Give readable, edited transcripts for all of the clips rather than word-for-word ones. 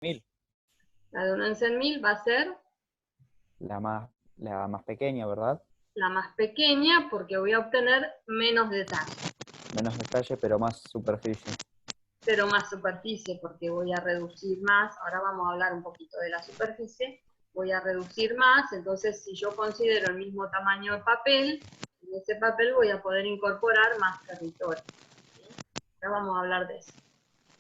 1000. La de 1 en 100.000 va a ser La más pequeña, ¿verdad? la más pequeña porque voy a obtener menos detalle, Menos detalle, pero más superficie. pero más superficie porque voy a reducir más. Ahora vamos a hablar un poquito de la superficie. Voy a reducir más, entonces si yo considero el mismo tamaño de papel, en ese papel voy a poder incorporar más territorio. ¿Sí? Ahora vamos a hablar de eso.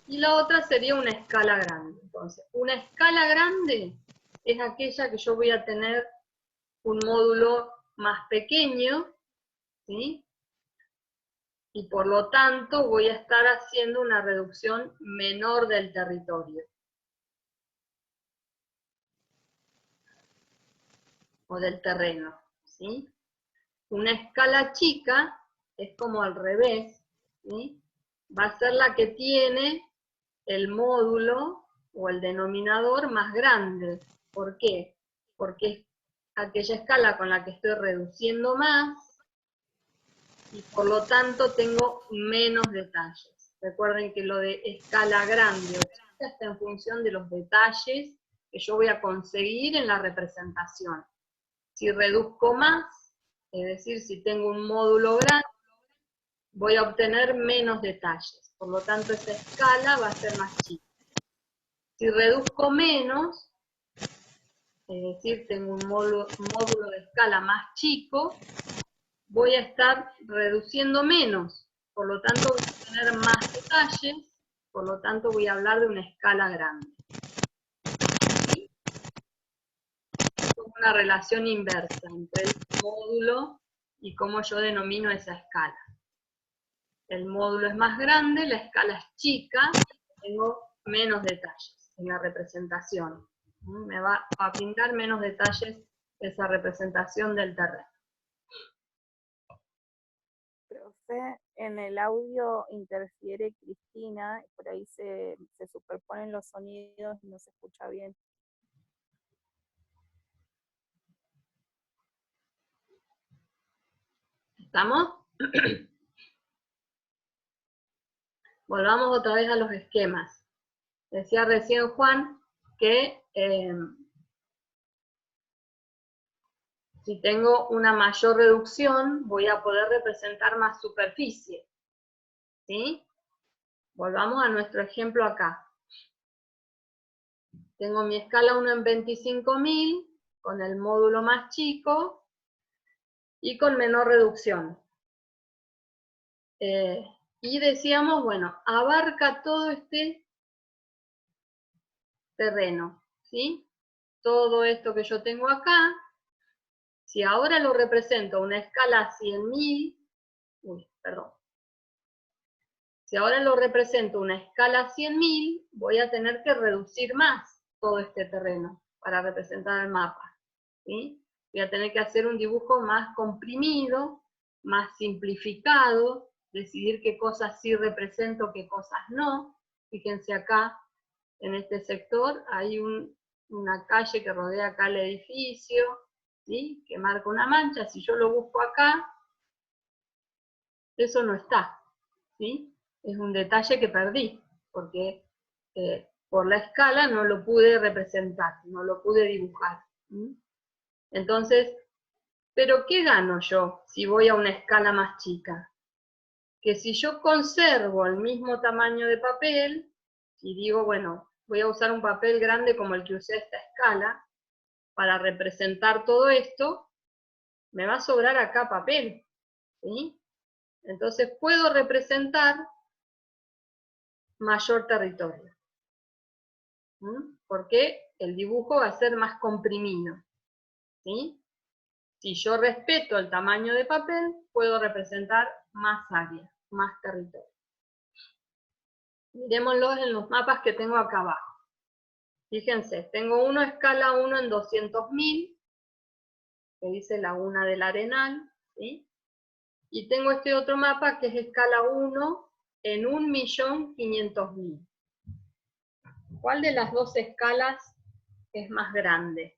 Y la otra sería una escala grande. Entonces, una escala grande es aquella que yo voy a tener un módulo más pequeño, ¿sí? Y por lo tanto voy a estar haciendo una reducción menor del territorio. O del terreno, ¿sí? Una escala chica es como al revés, ¿sí? Va a ser la que tiene el módulo o el denominador más grande. ¿Por qué? Porque es aquella escala con la que estoy reduciendo más y por lo tanto tengo menos detalles. Recuerden que lo de escala grande o chica está en función de los detalles que yo voy a conseguir en la representación. Si reduzco más, es decir, si tengo un módulo grande, voy a obtener menos detalles. Por lo tanto, esa escala va a ser más chica. Si reduzco menos, es decir, tengo un módulo de escala más chico, voy a estar reduciendo menos. Por lo tanto, voy a tener más detalles, por lo tanto, voy a hablar de una escala grande. ¿Sí? Es una relación inversa entre el módulo y cómo yo denomino esa escala. El módulo es más grande, la escala es chica, tengo menos detalles en la representación. Me va a brindar menos detalles esa representación del terreno. Profe, en el audio interfiere Cristina, por ahí se superponen los sonidos y no se escucha bien. ¿Estamos? Volvamos otra vez a los esquemas. Decía recién Juan que si tengo una mayor reducción, voy a poder representar más superficie. ¿Sí? Volvamos a nuestro ejemplo acá. Tengo mi escala 1 en 25.000, con el módulo más chico y con menor reducción. Y decíamos, bueno, abarca todo este terreno, ¿sí? Todo esto que yo tengo acá, si ahora lo represento a una escala 100.000, si ahora lo represento a una escala 100.000, voy a tener que reducir más todo este terreno para representar el mapa, ¿sí? Voy a tener que hacer un dibujo más comprimido, más simplificado, decidir qué cosas sí represento, qué cosas no. Fíjense acá, en este sector, hay una calle que rodea acá el edificio, ¿sí? Que marca una mancha. Si yo lo busco acá, eso no está, ¿sí? Es un detalle que perdí, porque por la escala no lo pude representar, no lo pude dibujar. ¿Sí? Entonces, ¿pero qué gano yo si voy a una escala más chica? Que si yo conservo el mismo tamaño de papel, y digo, bueno, voy a usar un papel grande como el que usé esta escala, para representar todo esto, me va a sobrar acá papel, ¿sí? Entonces puedo representar mayor territorio, ¿sí? Porque el dibujo va a ser más comprimido, ¿sí? Si yo respeto el tamaño de papel, puedo representar más área, más territorio. Miremoslo en los mapas que tengo acá abajo. Fíjense, tengo uno escala 1 en 200.000, que dice Laguna del Arenal, ¿sí? Y tengo este otro mapa que es escala 1 en 1.500.000. ¿Cuál de las dos escalas es más grande?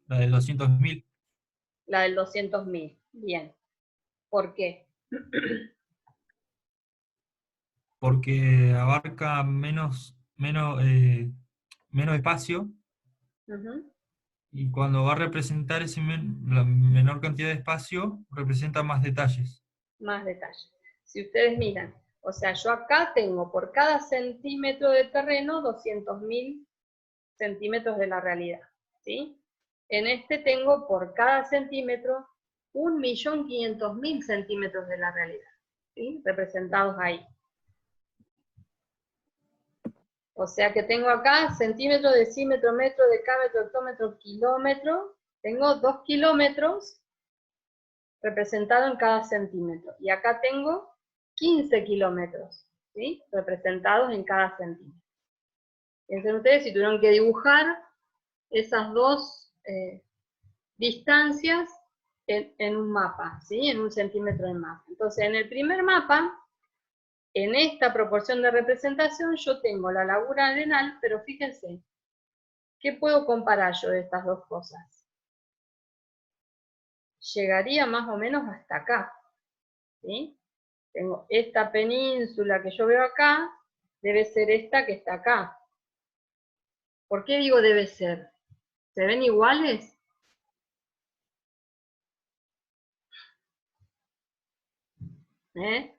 La del 200.000. La del 200.000. Bien. ¿Por qué? porque abarca menos espacio, Ujú. y cuando va a representar la menor cantidad de espacio, representa más detalles. Más detalle. Si ustedes miran, o sea, yo acá tengo por cada centímetro de terreno 200.000 centímetros de la realidad, ¿sí? En este tengo por cada centímetro 1.500.000 centímetros de la realidad, ¿sí? Representados ahí. O sea que tengo acá centímetro, decímetro, metro, decámetro, hectómetro, kilómetro. Tengo 2 kilómetros representado en cada centímetro. Y acá tengo 15 kilómetros, ¿sí? Representados en cada centímetro. Piensen ustedes si tuvieron que dibujar esas dos distancias en un mapa, ¿sí? En un centímetro de mapa. Entonces, en el primer mapa, en esta proporción de representación, yo tengo la laguna arenal, pero fíjense, ¿qué puedo comparar yo de estas dos cosas? Llegaría más o menos hasta acá, ¿sí? Tengo esta península que yo veo acá, debe ser esta que está acá. ¿Por qué digo debe ser? ¿Se ven iguales? ¿Eh?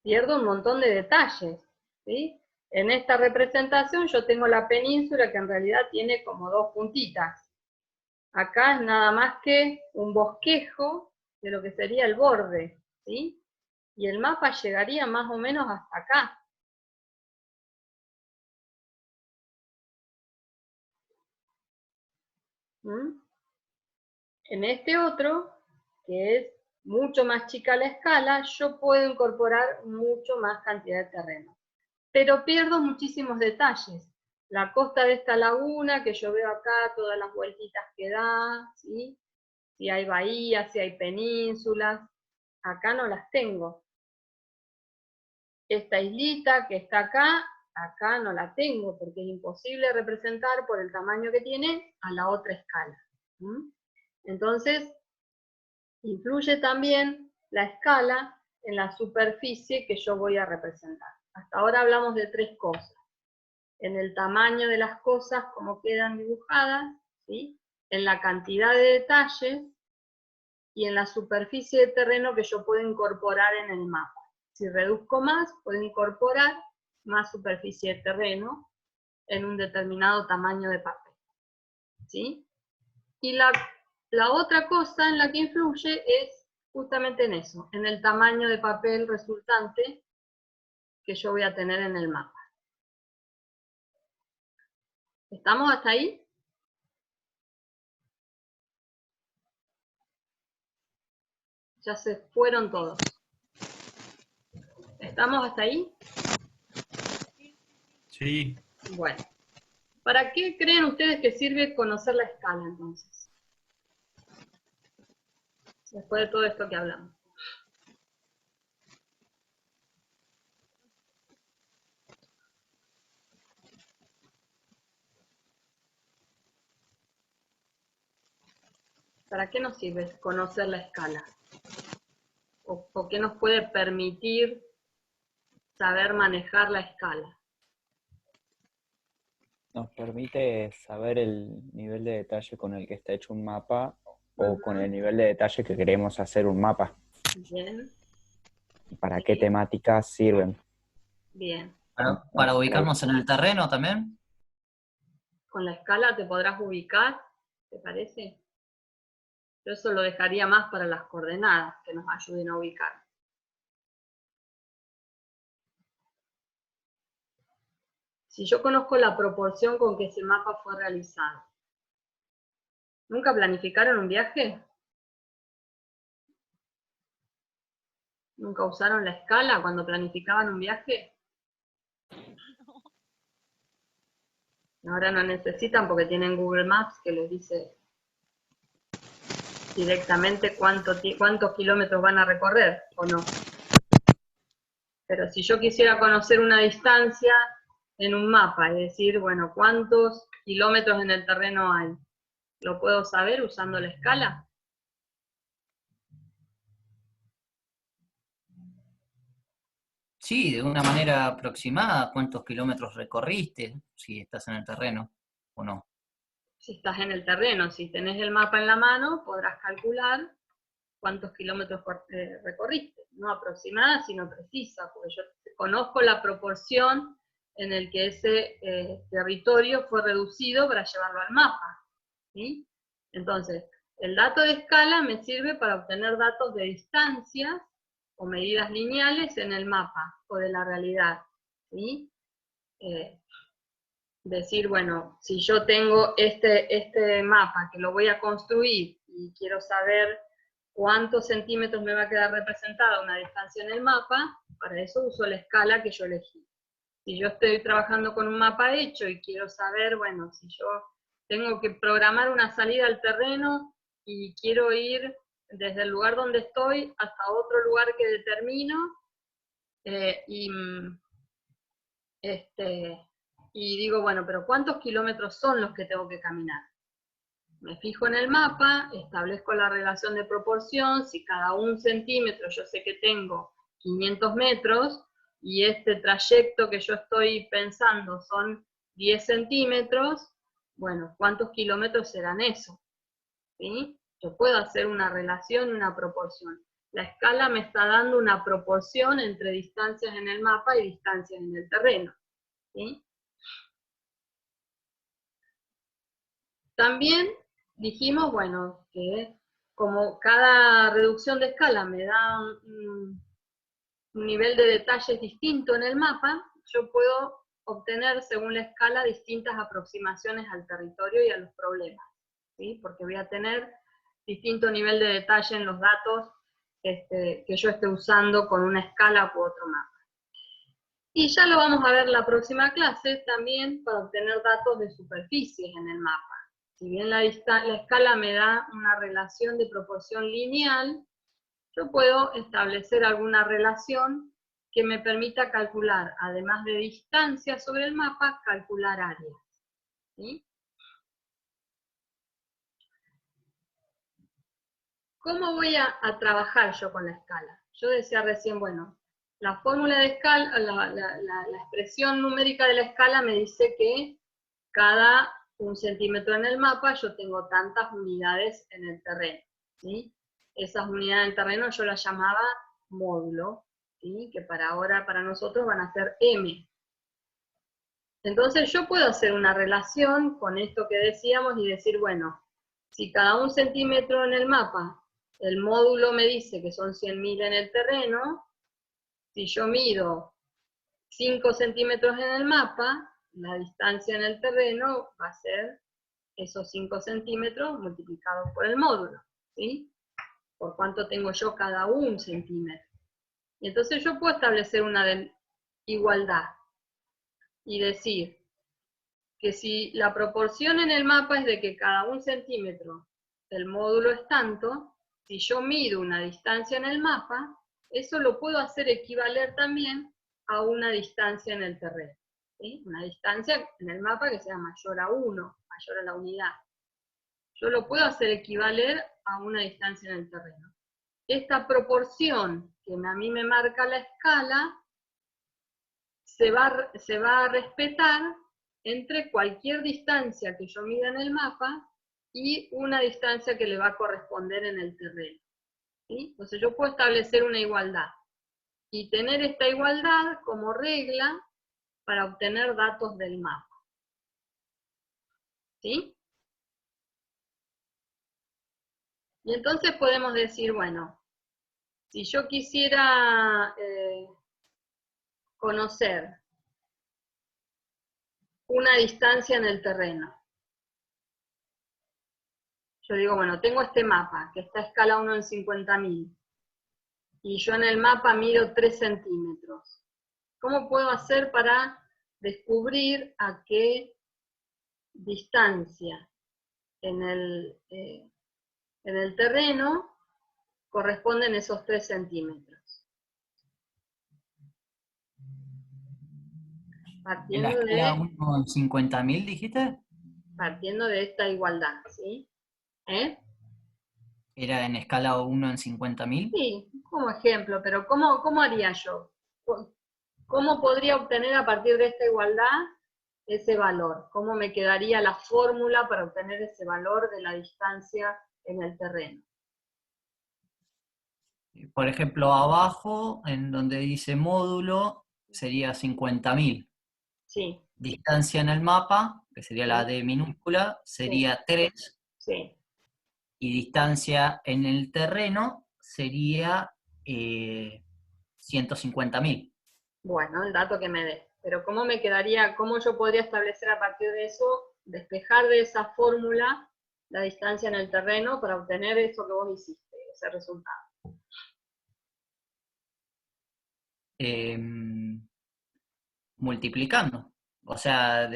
Pierdo un montón de detalles, ¿sí? En esta representación yo tengo la península que en realidad tiene como dos puntitas. Acá es nada más que un bosquejo de lo que sería el borde, ¿sí? Y el mapa llegaría más o menos hasta acá. ¿Mm? En este otro, que es mucho más chica la escala, yo puedo incorporar mucho más cantidad de terreno. Pero pierdo muchísimos detalles. La costa de esta laguna, que yo veo acá, todas las vueltitas que da, ¿sí? Si hay bahías, si hay penínsulas, acá no las tengo. Esta islita que está acá, acá no la tengo, porque es imposible representar por el tamaño que tiene a la otra escala. ¿Mm? Entonces, influye también la escala en la superficie que yo voy a representar. Hasta ahora hablamos de tres cosas. En el tamaño de las cosas, como quedan dibujadas, ¿sí? En la cantidad de detalles y en la superficie de terreno que yo puedo incorporar en el mapa. Si reduzco más, puedo incorporar más superficie de terreno en un determinado tamaño de papel, ¿sí? Y la otra cosa en la que influye es justamente en eso, en el tamaño de papel resultante que yo voy a tener en el mapa. ¿Estamos hasta ahí? Ya se fueron todos. ¿Estamos hasta ahí? Sí. Bueno. ¿Para qué creen ustedes que sirve conocer la escala entonces? Después de todo esto que hablamos. ¿Para qué nos sirve conocer la escala? ¿O qué nos puede permitir saber manejar la escala? Nos permite saber el nivel de detalle con el que está hecho un mapa o con el nivel de detalle que queremos hacer un mapa. Bien. ¿Y para qué temáticas sirven? Bien. Para ubicarnos en el terreno también. Con la escala te podrás ubicar, ¿te parece? Yo eso lo dejaría más para las coordenadas, que nos ayuden a ubicar. Si yo conozco la proporción con que ese mapa fue realizado, ¿nunca planificaron un viaje? ¿Nunca usaron la escala cuando planificaban un viaje? Ahora no necesitan porque tienen Google Maps que les dice directamente cuántos kilómetros van a recorrer, ¿o no? Pero si yo quisiera conocer una distancia en un mapa, es decir, bueno, ¿cuántos kilómetros en el terreno hay? ¿Lo puedo saber usando la escala? Sí, de una manera aproximada, ¿cuántos kilómetros recorriste si estás en el terreno o no? Si estás en el terreno, si tenés el mapa en la mano, podrás calcular cuántos kilómetros recorriste. No aproximada, sino precisa, porque yo conozco la proporción en el que ese territorio fue reducido para llevarlo al mapa. ¿Sí? Entonces, el dato de escala me sirve para obtener datos de distancias o medidas lineales en el mapa o de la realidad. ¿Sí? Decir, bueno, si yo tengo este mapa que lo voy a construir y quiero saber cuántos centímetros me va a quedar representada una distancia en el mapa, para eso uso la escala que yo elegí. Si yo estoy trabajando con un mapa hecho y quiero saber, bueno, si yo tengo que programar una salida al terreno y quiero ir desde el lugar donde estoy hasta otro lugar que determino, y digo, bueno, pero ¿cuántos kilómetros son los que tengo que caminar? Me fijo en el mapa, establezco la relación de proporción, si cada 1 centímetro yo sé que tengo 500 metros, y este trayecto que yo estoy pensando son 10 centímetros, bueno, ¿cuántos kilómetros serán eso? ¿Sí? Yo puedo hacer una relación, una proporción. La escala me está dando una proporción entre distancias en el mapa y distancias en el terreno. ¿Sí? También dijimos, bueno, que como cada reducción de escala me da un nivel de detalles distinto en el mapa, yo puedo obtener según la escala distintas aproximaciones al territorio y a los problemas, ¿sí? Porque voy a tener distinto nivel de detalle en los datos que yo esté usando con una escala u otro mapa. Y ya lo vamos a ver en la próxima clase también para obtener datos de superficies en el mapa. Si bien la escala me da una relación de proporción lineal, yo puedo establecer alguna relación que me permita calcular, además de distancias sobre el mapa, calcular áreas. ¿Sí? ¿Cómo voy a trabajar yo con la escala? Yo decía recién, bueno, la fórmula de escala, la expresión numérica de la escala me dice que cada 1 centímetro en el mapa yo tengo tantas unidades en el terreno. ¿Sí? Esas unidades en terreno yo las llamaba módulo, ¿sí? Que para nosotros van a ser M. Entonces yo puedo hacer una relación con esto que decíamos y decir, bueno, si cada 1 centímetro en el mapa, el módulo me dice que son 100.000 en el terreno, si yo mido 5 centímetros en el mapa, la distancia en el terreno va a ser esos 5 centímetros multiplicados por el módulo, ¿sí? Por cuánto tengo yo cada 1 centímetro. Y entonces yo puedo establecer una igualdad y decir que si la proporción en el mapa es de que cada 1 centímetro el módulo es tanto, si yo mido una distancia en el mapa, eso lo puedo hacer equivaler también a una distancia en el terreno. ¿Sí? Una distancia en el mapa que sea mayor a 1, mayor a la unidad. Yo lo puedo hacer equivaler a una distancia en el terreno. Esta proporción que a mí me marca la escala se va a respetar entre cualquier distancia que yo mida en el mapa y una distancia que le va a corresponder en el terreno. ¿Sí? Entonces yo puedo establecer una igualdad y tener esta igualdad como regla para obtener datos del mapa. ¿Sí? Y entonces podemos decir, bueno, si yo quisiera conocer una distancia en el terreno, yo digo, bueno, tengo este mapa, que está a escala 1 en 50.000, y yo en el mapa mido 3 centímetros. ¿Cómo puedo hacer para descubrir a qué distancia en el terreno corresponden esos 3 centímetros? ¿En la escala 1 en 50.000 dijiste? Partiendo de esta igualdad, ¿sí? ¿Era en escala 1 en 50.000? Sí, como ejemplo, pero ¿cómo haría yo? ¿cómo podría obtener a partir de esta igualdad ese valor? ¿Cómo me quedaría la fórmula para obtener ese valor de la distancia en el terreno? Por ejemplo, abajo, en donde dice módulo, sería 50.000. Sí, Distancia en el mapa, que sería la sí, D minúscula, sería 3. sí. Y distancia en el terreno sería 150.000. Bueno, el dato que me dé. Pero ¿cómo me quedaría, cómo yo podría establecer a partir de eso, despejar de esa fórmula la distancia en el terreno para obtener eso que vos hiciste, ese resultado? Multiplicando. O sea,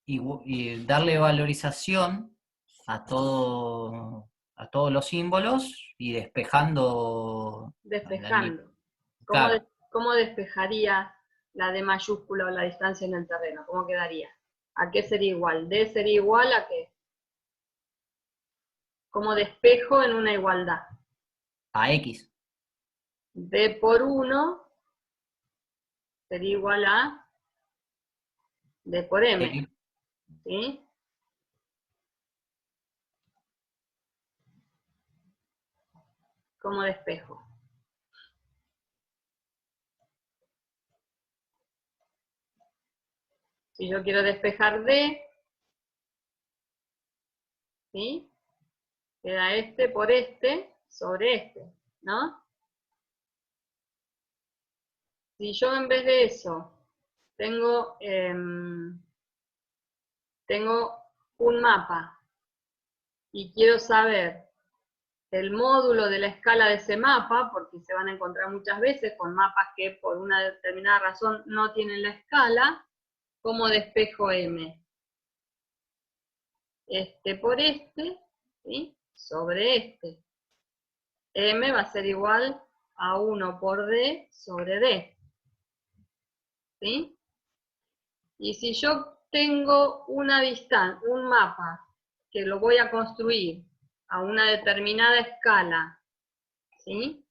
y darle valorización a todos los símbolos y despejando. Despejando. ¿Cómo, Claro, cómo despejaría la D mayúscula o la distancia en el terreno? ¿Cómo quedaría? ¿A qué sería igual? ¿D sería igual a qué? ¿Cómo despejo en una igualdad? a X. D por 1 sería igual a D por M. ¿Sí? ¿Cómo despejo? Si yo quiero despejar D, ¿sí? Queda este por este sobre este, ¿no? Si yo en vez de eso tengo un mapa y quiero saber el módulo de la escala de ese mapa, porque se van a encontrar muchas veces con mapas que por una determinada razón no tienen la escala, ¿cómo despejo M? Este por este, ¿sí? Sobre este. M va a ser igual a 1 por D sobre D. ¿Sí? Y si yo tengo una distancia, un mapa, que lo voy a construir a una determinada escala, ¿sí?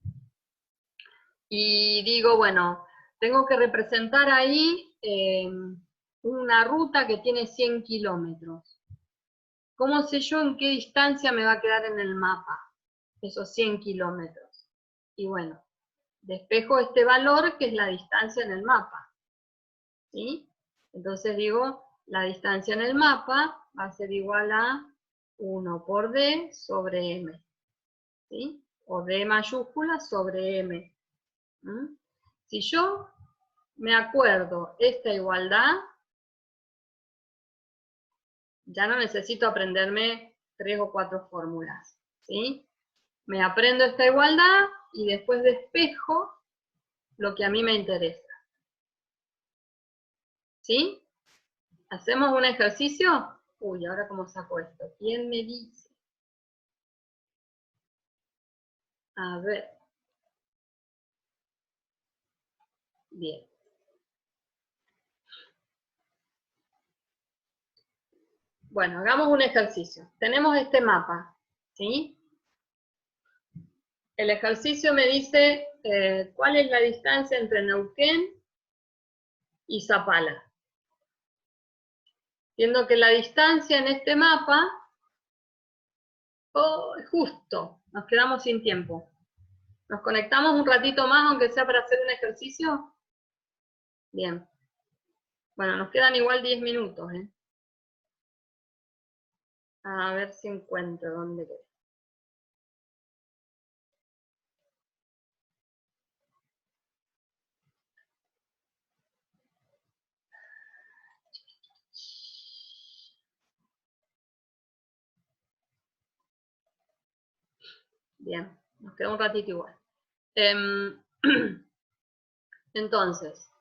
Y digo, bueno, tengo que representar ahí una ruta que tiene 100 kilómetros. ¿Cómo sé yo en qué distancia me va a quedar en el mapa esos 100 kilómetros? Y bueno, despejo este valor que es la distancia en el mapa. ¿Sí? Entonces digo, la distancia en el mapa va a ser igual a 1 por D sobre M. ¿Sí? O D mayúscula sobre M. ¿Mm? Si yo me acuerdo esta igualdad, ya no necesito aprenderme 3 o 4 fórmulas. ¿Sí? Me aprendo esta igualdad y después despejo lo que a mí me interesa. ¿Sí? ¿Hacemos un ejercicio? Uy, ahora cómo saco esto. ¿Quién me dice? A ver. Bien. Bueno, hagamos un ejercicio. Tenemos este mapa, ¿sí? El ejercicio me dice cuál es la distancia entre Neuquén y Zapala. Viendo que la distancia en este mapa, justo, nos quedamos sin tiempo. ¿Nos conectamos un ratito más, aunque sea para hacer un ejercicio? Bien. Bueno, nos quedan igual 10 minutos, ¿eh? A ver si encuentro dónde queda. Bien, nos queda un ratito igual. Entonces,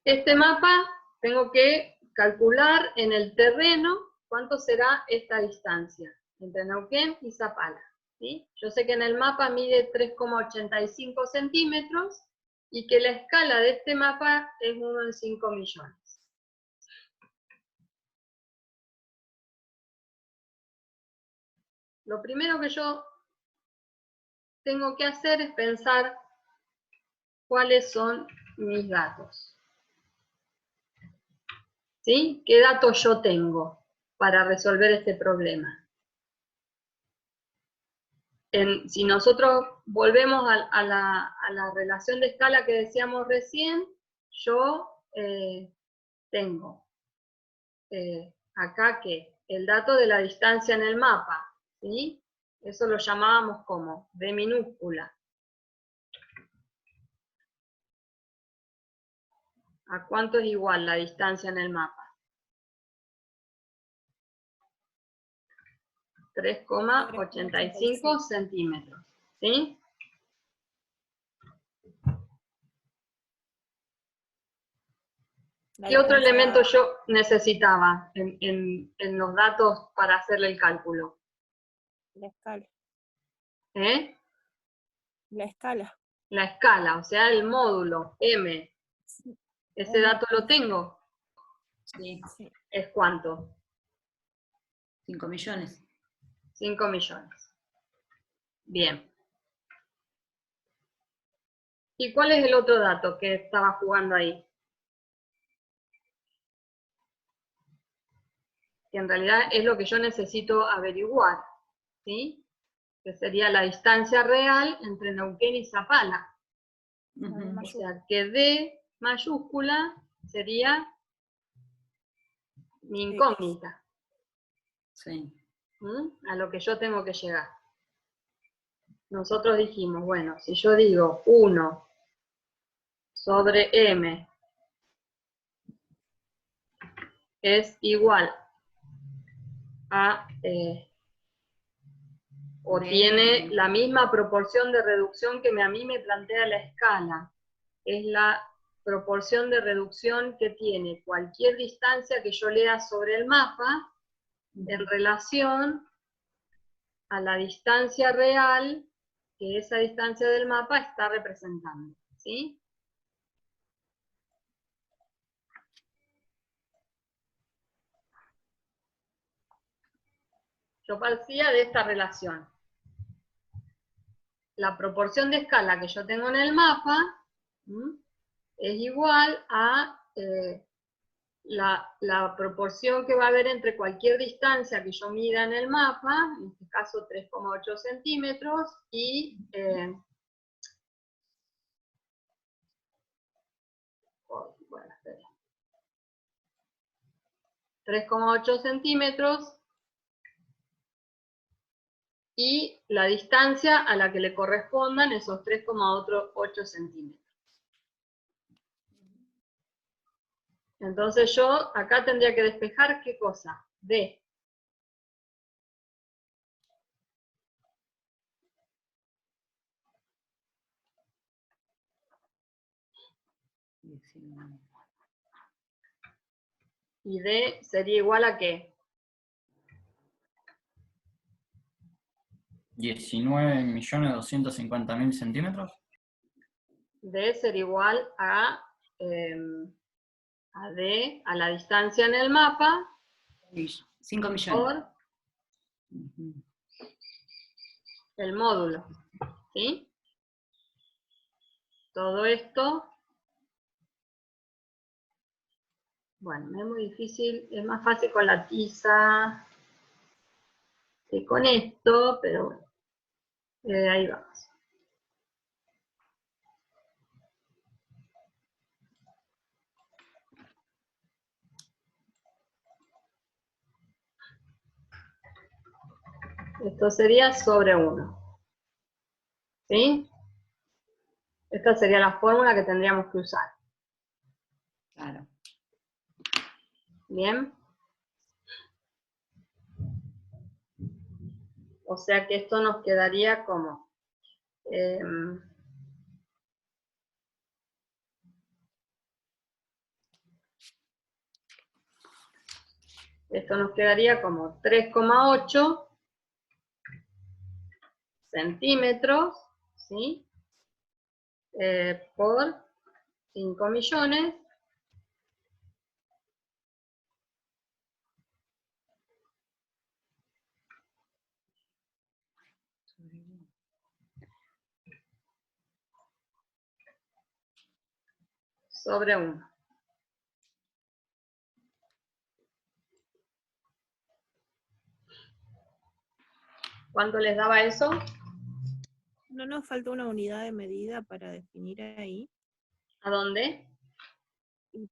este mapa tengo que calcular en el terreno cuánto será esta distancia entre Neuquén y Zapala. ¿Sí? Yo sé que en el mapa mide 3,85 centímetros y que la escala de este mapa es 1 en 5 millones. Lo primero que yo tengo que hacer es pensar cuáles son mis datos. ¿Sí? ¿Qué datos yo tengo para resolver este problema? Si nosotros volvemos a la relación de escala que decíamos recién, yo tengo acá que el dato de la distancia en el mapa, ¿sí? Eso lo llamábamos como D minúscula. ¿A cuánto es igual la distancia en el mapa? 3,85 centímetros, ¿sí? ¿Qué otro elemento yo necesitaba en los datos para hacerle el cálculo? La escala. ¿Eh? La escala. La escala, o sea, el módulo M. Sí. ¿Ese dato lo tengo? Sí, Sí. ¿Es cuánto? 5 millones. 5 millones. Bien. ¿Y cuál es el otro dato que estaba jugando ahí? Que en realidad es lo que yo necesito averiguar, ¿sí? Que sería la distancia real entre Neuquén y Zapala. O sea, que D mayúscula sería mi incógnita. Sí. A lo que yo tengo que llegar. Nosotros dijimos, bueno, si yo digo 1 sobre M es igual a, o tiene la misma proporción de reducción que a mí me plantea la escala, es la proporción de reducción que tiene cualquier distancia que yo lea sobre el mapa en relación a la distancia real que esa distancia del mapa está representando, ¿sí? Yo partía de esta relación. La proporción de escala que yo tengo en el mapa es igual a la proporción que va a haber entre cualquier distancia que yo mida en el mapa, en este caso 3,8 centímetros, y 3,8 centímetros y la distancia a la que le correspondan esos 3,8 centímetros. Entonces yo acá tendría que despejar ¿qué cosa? D. ¿Y D sería igual a qué? 19.250.000 centímetros. D sería igual a D, a la distancia en el mapa, 5 millones. por el módulo, ¿sí? Todo esto, bueno, es muy difícil, es más fácil con la tiza que con esto, pero ahí vamos. Esto sería sobre 1. ¿Sí? Esta sería la fórmula que tendríamos que usar. Claro. ¿Bien? O sea que esto nos quedaría como... esto nos quedaría como 3,8 centímetros, ¿sí? Por 5 millones. sobre 1. ¿Cuánto les daba eso? ¿No nos falta una unidad de medida para definir ahí? ¿A dónde?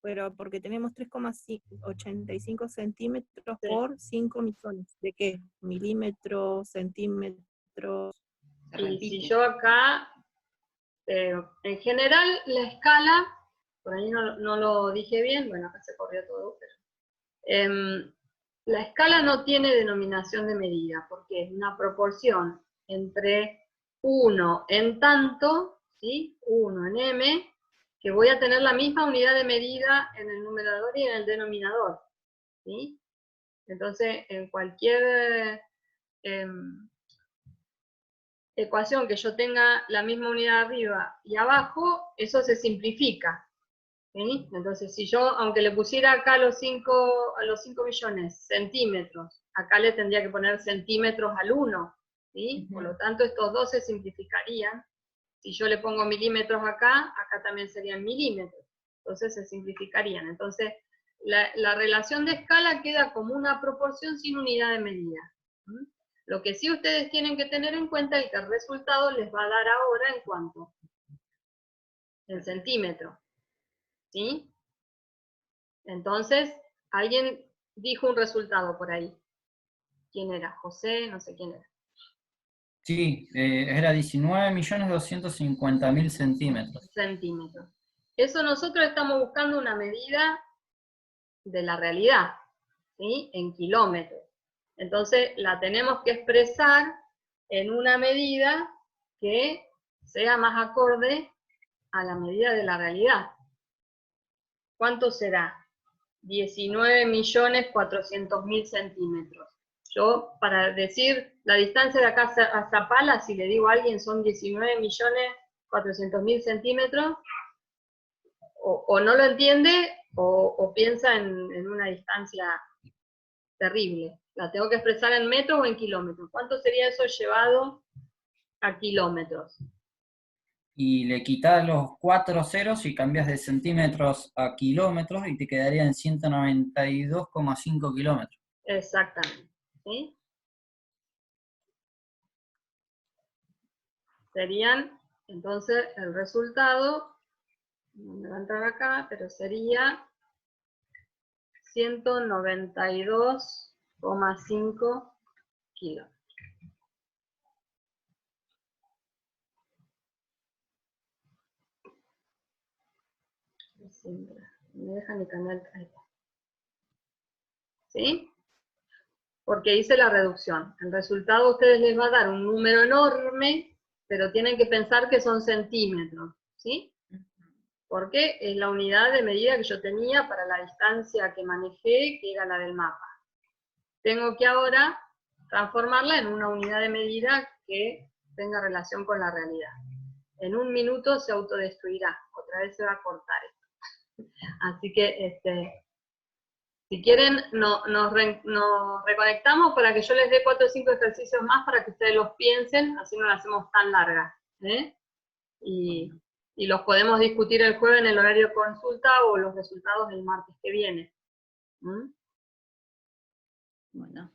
Pero porque tenemos 3,85 centímetros Sí. por 5 millones. ¿De qué? Milímetros, centímetros. Se Y repite. si yo acá, en general la escala, por ahí no lo dije bien, bueno, acá se corrió todo, pero la escala no tiene denominación de medida, porque es una proporción entre 1 en tanto, ¿sí? 1 en m, que voy a tener la misma unidad de medida en el numerador y en el denominador, ¿sí? Entonces, en cualquier ecuación que yo tenga la misma unidad arriba y abajo, eso se simplifica, ¿sí? Entonces, si yo, aunque le pusiera acá a los 5 millones centímetros, acá le tendría que poner centímetros al 1, ¿sí? Ujú. Por lo tanto, estos dos se simplificarían. Si yo le pongo milímetros acá, acá también serían milímetros. Entonces se simplificarían. Entonces, la relación de escala queda como una proporción sin unidad de medida. ¿Mm? Lo que sí ustedes tienen que tener en cuenta es que el resultado les va a dar ahora en cuánto. En centímetros. ¿Sí? Entonces, alguien dijo un resultado por ahí. ¿Quién era? José, no sé quién era. Sí, era 19.250.000 centímetros. Centímetros. Eso nosotros estamos buscando una medida de la realidad, ¿sí? En kilómetros. Entonces, la tenemos que expresar en una medida que sea más acorde a la medida de la realidad. ¿Cuánto será? 19.400.000 centímetros. Yo, para decir la distancia de acá a Zapala, si le digo a alguien son 19.400.000 centímetros, o no lo entiende, o piensa en una distancia terrible. La tengo que expresar en metros o en kilómetros. ¿Cuánto sería eso llevado a kilómetros? Y le quitas los 4 ceros y cambias de centímetros a kilómetros y te quedaría en 192,5 kilómetros. Exactamente. ¿Sí? Serían, entonces, el resultado, no me va a entrar acá, pero sería 192,5 kilómetros. Me deja mi canal. ¿Sí? Porque hice la reducción. El resultado a ustedes les va a dar un número enorme, pero tienen que pensar que son centímetros. ¿Sí? Porque es la unidad de medida que yo tenía para la distancia que manejé, que era la del mapa. Tengo que ahora transformarla en una unidad de medida que tenga relación con la realidad. En un minuto se autodestruirá, otra vez se va a cortar esto. Así que, si quieren, nos reconectamos para que yo les dé 4 o 5 ejercicios más para que ustedes los piensen, así no las hacemos tan largas. Y los podemos discutir el jueves en el horario de consulta o los resultados el martes que viene. Bueno.